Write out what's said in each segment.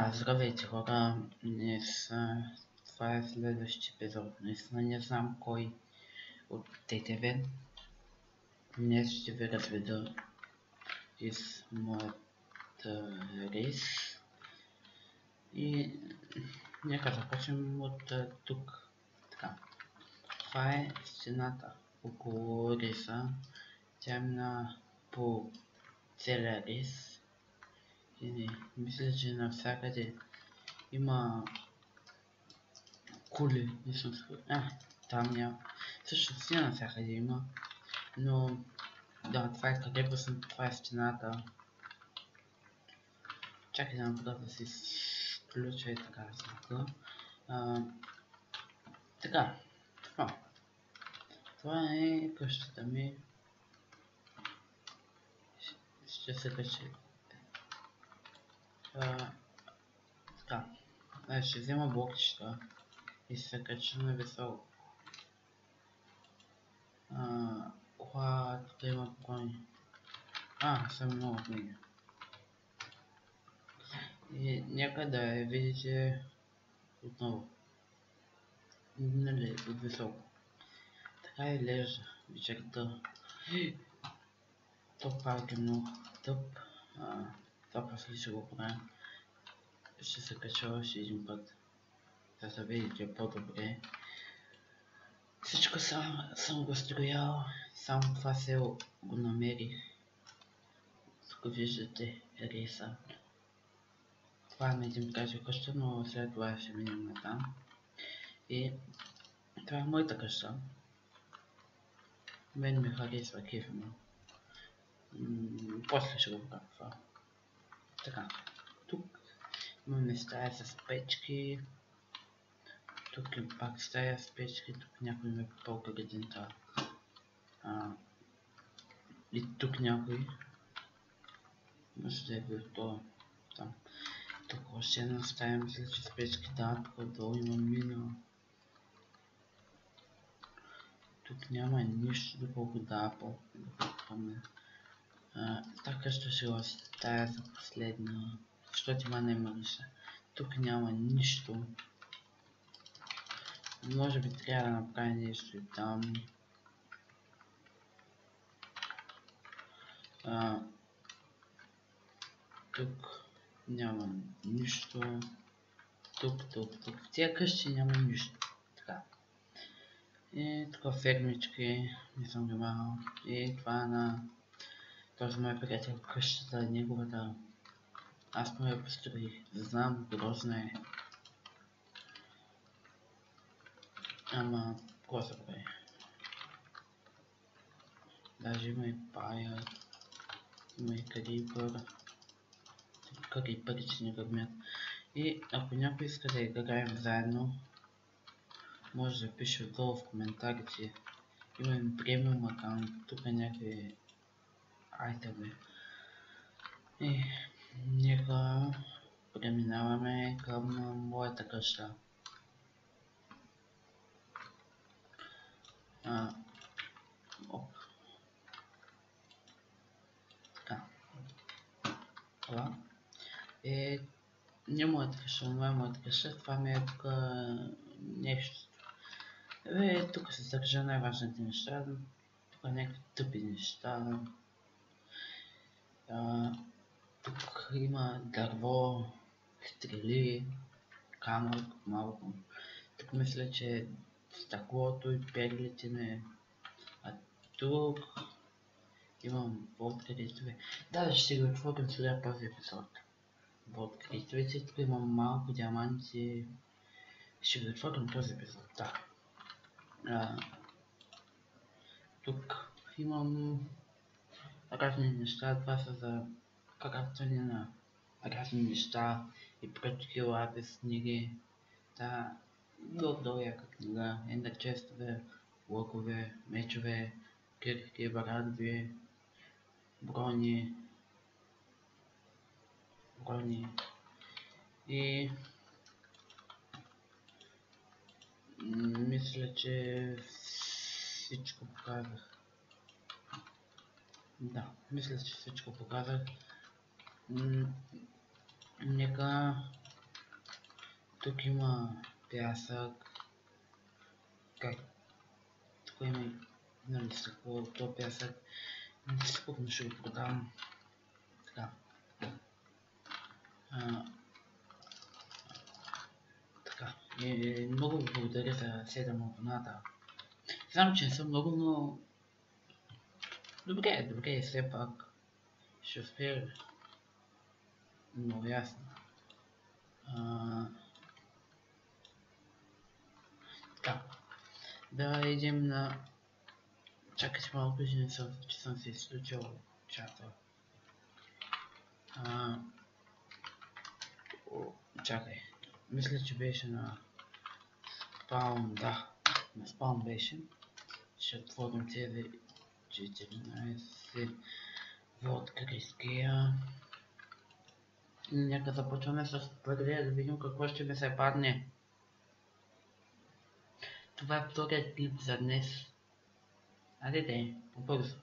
Здравейте хора, днес това е следващия епизод. Наистина не знам кой от ТТВ. Днес ще ви разведа из моят рейс. И нека започнем от тук. Така. Това е стената около рейса. Тя мина по целия рейс. И мисля, че навсякъде има кули, не съм сигурен. Там няма. Също си навсякъде има. Но да, това е крепостен, това е стената. Чакай да си включа и така звука. Така. Това е къщата ми. Ще се качи. Така. Ще взема блокчета и се кача на високо. Тук има кони. Съм много книги. И нека да я видите отново. Нали, от високо. Така и лежа вечерта. То пак е много тъп. Това после ще го правя. Ще се кача още един път. За да видите по-добре. Всичко съм го строял. Само това село го намерих. Тук виждате рейса. Това е един тази къща, но след това ще минем на там. И това е моята къща. Мен ми харесва кефно. После ще го правя. Така. Тук имаме стая с печки. Тук е пак стая с печки. Тук някой ме попълка градинта. И тук някой. Може да е бил то там. Тук още една стая, мисля, че с печки. Да, тук отдолу има мина. Тук няма нищо, доколко да, помня. Така ще оставя за последна, защото има немалиша. Тук няма нищо. Може би трябва да направя нещо и там. Тук няма нищо. Тук. В тия къщи няма нищо. Така. И тук фермички, не съм внимавал. И това е на този мой приятел къщата, неговата. Аз му я построих. Знам, грозна е. Ама, какво се прави? Даже има и пая. Има и крипър. Крипъри, че не гърмят. И ако някой иска да играем заедно, може да пише отдолу в коментарите. Имам премиум аккаунт, тук е някакви айтеми. И нека преминаваме към моята къща. Така. Това е не моята къща, но е моята къща. Това ми е тук нещо. Тук се държа най-важните неща. Тук някакви тъпи неща. Тук има дърво, стрели, камък, малко. Тук мисля, че стъклото и перлите ми. А тук имам водка рейстове. Да, ще го отворим сега този епизод. Водка рейстове, тук имам малко диаманти. Ще го отворим този епизод, да. Тук имам разни неща, това са за крафтване на разни неща и пръчки, лапис, книги. Да, долу яка книга, ендър честове, лъкове, мечове, кирки, барадви, брони. И мисля, че всичко показах. Да, мисля, че всичко показах. Нека Тук има пясък. Как? Тук има нали стъкло, то пясък. Спокойно ще го продавам. Така. Така. И много ви благодаря за 7 абоната. Знам, че не съм много, но... Добре, все пак. Ще успея. Много ясно. Така. Да идем на... Чакайте малко, че съм се изключил чата. Чакай. Мисля, че беше на спаун, да. На спаун беше. Ще отворим тези 14 водка риския. Нека започваме с първия да видим какво ще ми се падне. Това е вторият клип за днес. Айде, побързо.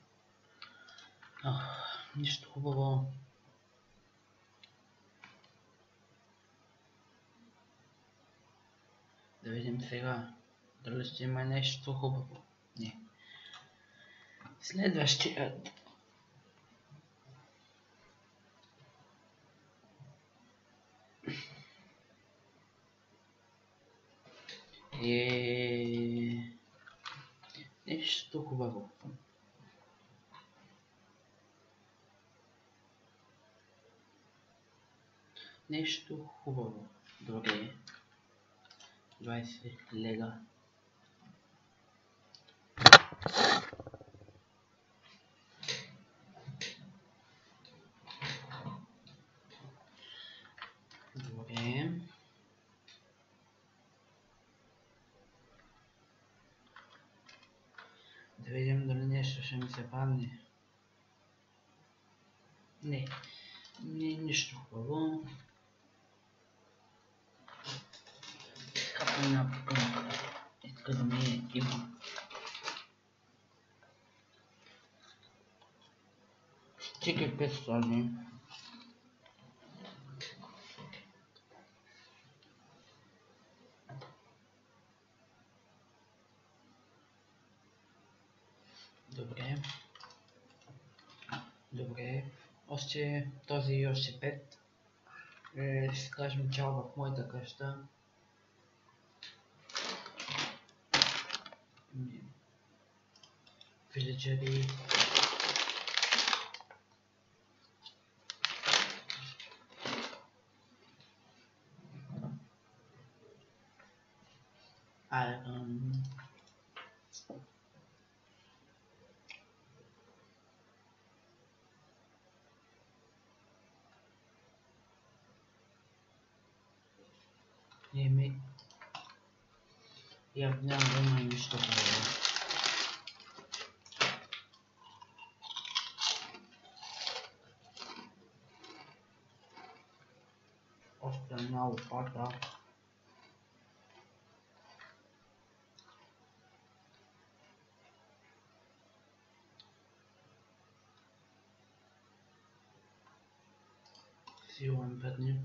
Нищо хубаво. Да видим сега дали ще има нещо хубаво. Не. Следващият. Нещо хубаво. Нещо хубаво. Добре. 20 лега. Добре. Да видим дали нещо ще ми се падне. Не. Нищо хубаво. Капна на пъкънка. Иска да ми има. Стига 500. Добре. Още този и още 5. Ще кажем чао в моята къща. Вилиджери. Явно няма да има нищо хубаво. Още една лопата. Силен петни.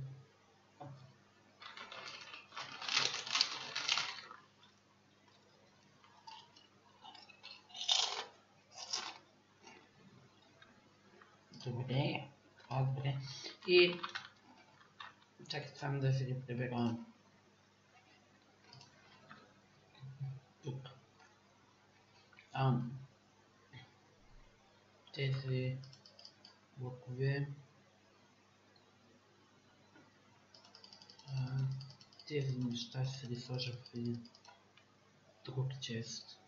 Добре. Добре. И чакай само да си ги приберем. Тук. Тези блокове. Тези неща ще ги сложа в един друг чест.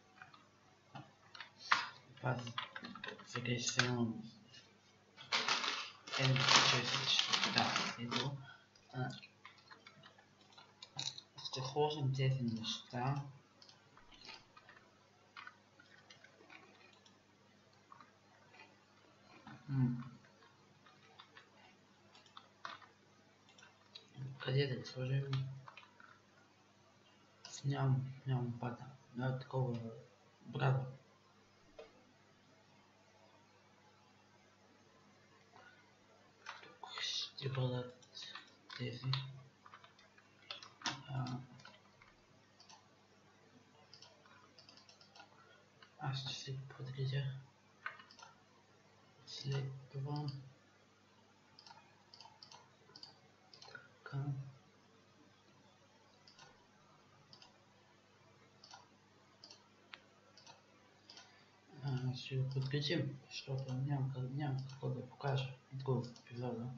Пази. Сега ще имам един чест. Да, ето. Ще сложим тези неща. Къде да ги сложим? Нямам пада. Но такова браво. Тук ще бъдат тези. ще го подредя. След това така. Ще го подредим, защото няма какво да покажа друг епизода.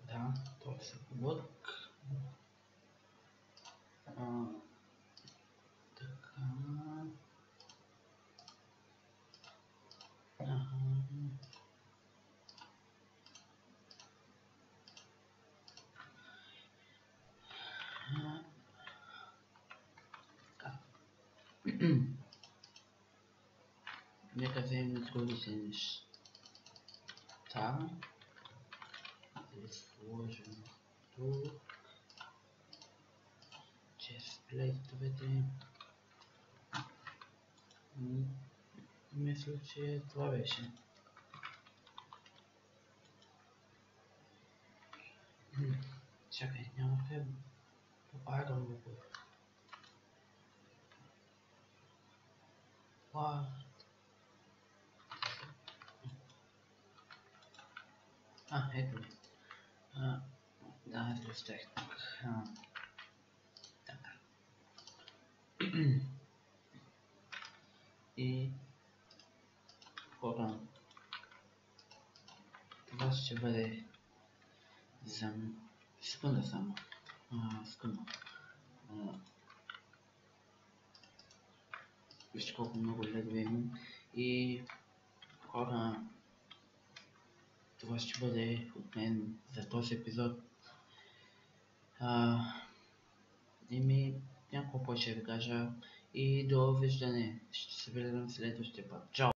Да, това се лък. Така. Нека вземем другите неща. Да сложим тук. Честплейтовете. Мисля, че това беше. Чакай, няма хлеб. Попадам го. Ето ли. Да, излистах тук. Така. И хора, това ще бъде за секунда само. Секунда. Вижте колко много легове имам. И хора, това ще бъде от мен за този епизод. Няколко повече да кажа и до виждане. Ще се видим следващия път. Чао!